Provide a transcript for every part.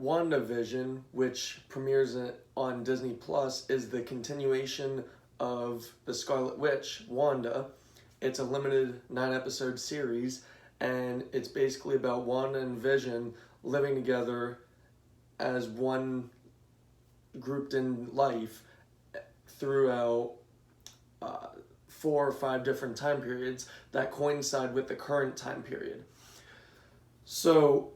WandaVision, which premieres on Disney Plus, is the continuation of the Scarlet Witch, Wanda. It's a limited 9-episode series, and it's basically about Wanda and Vision living together as one grouped in life throughout 4 or 5 different time periods that coincide with the current time period. So,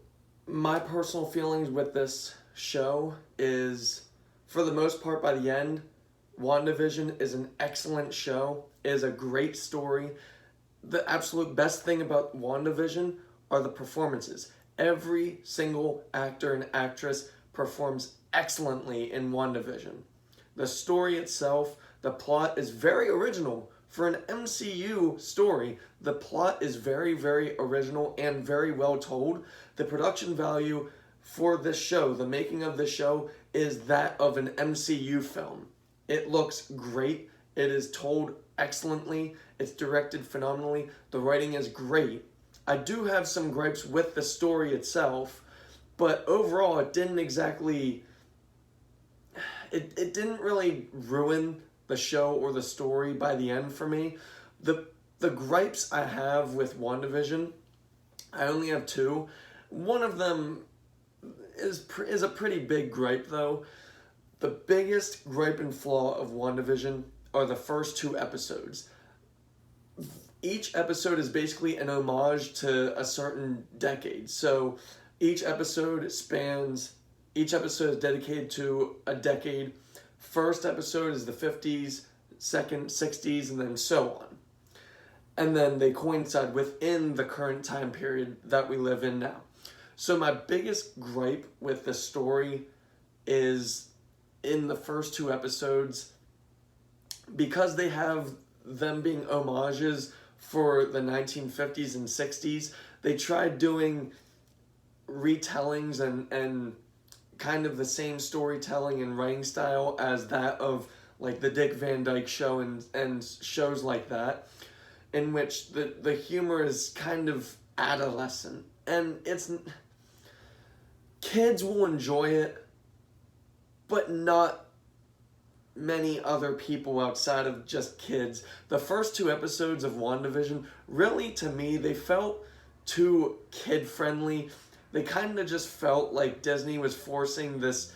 my personal feelings with this show is, for the most part, by the end, WandaVision is an excellent show. It is a great story. The absolute best thing about WandaVision are the performances. Every single actor and actress performs excellently in WandaVision. The story itself, the plot is very original. For an MCU story, the plot is very, very original and very well told. The production value for this show, the making of this show, is that of an MCU film. It looks great. It is told excellently. It's directed phenomenally. The writing is great. I do have some gripes with the story itself, but overall it didn't exactly... It didn't really ruin the show or the story by the end for me. The gripes I have with WandaVision, I only have 2. One of them is a pretty big gripe though. The biggest gripe and flaw of WandaVision are the first 2 episodes. Each episode is basically an homage to a certain decade. So each episode is dedicated to a decade. First episode is the 50s, second 60s, and then so on. And then they coincide within the current time period that we live in now. So my biggest gripe with the story is in the first 2 episodes, because they have them being homages for the 1950s and 60s, they tried doing retellings and kind of the same storytelling and writing style as that of like the Dick Van Dyke Show and shows like that, in which the humor is kind of adolescent, and kids will enjoy it, but not many other people outside of just kids. The first 2 episodes of WandaVision, really, to me, they felt too kid-friendly. They kind of just felt like Disney was forcing this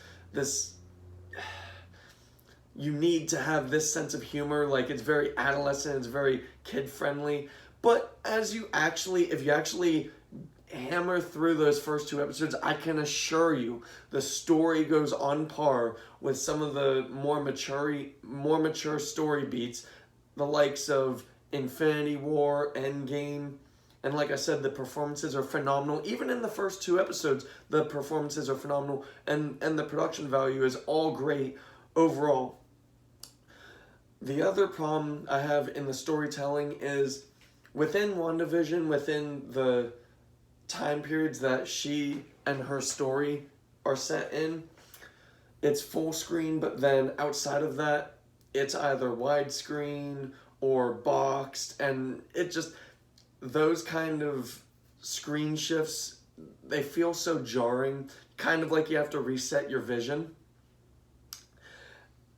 you need to have this sense of humor, like it's very adolescent, it's very kid-friendly. But if you actually hammer through those first 2 episodes, I can assure you the story goes on par with some of the more mature story beats, the likes of Infinity War, Endgame. And like I said, the performances are phenomenal. Even in the first 2 episodes, the performances are phenomenal, and the production value is all great overall. The other problem I have in the storytelling is within WandaVision, within the time periods that she and her story are set in, it's full screen, but then outside of that, it's either widescreen or boxed, and it just, those kind of screen shifts, they feel so jarring, kind of like you have to reset your vision.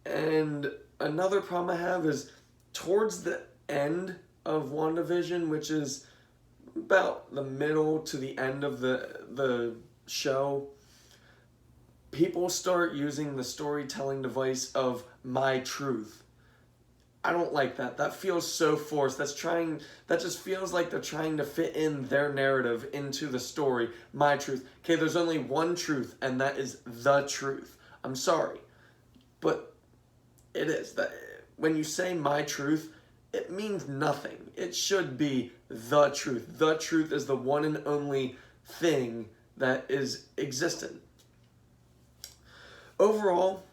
And another problem I have is towards the end of WandaVision, which is about the middle to the end of the show, people start using the storytelling device of my truth. I don't like that. That feels so forced. That just feels like they're trying to fit in their narrative into the story. My truth. Okay, there's only one truth, and that is the truth. I'm sorry, but it is. That when you say my truth, it means nothing. It should be the truth. The truth is the one and only thing that is existent. Overall,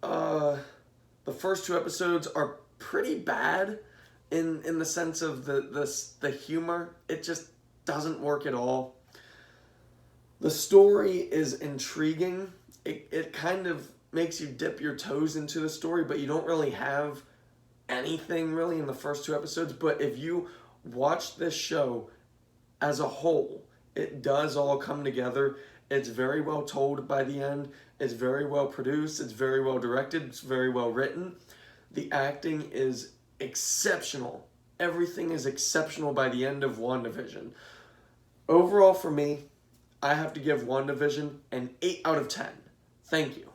the first 2 episodes are pretty bad in the sense of the humor. It just doesn't work at all. The story is intriguing. It kind of makes you dip your toes into the story, but you don't really have anything really in the first 2 episodes. But if you watch this show as a whole, it does all come together. It's very well told by the end. It's very well produced. It's very well directed. It's very well written. The acting is exceptional. Everything is exceptional by the end of WandaVision. Overall, for me, I have to give WandaVision an 8 out of 10. Thank you.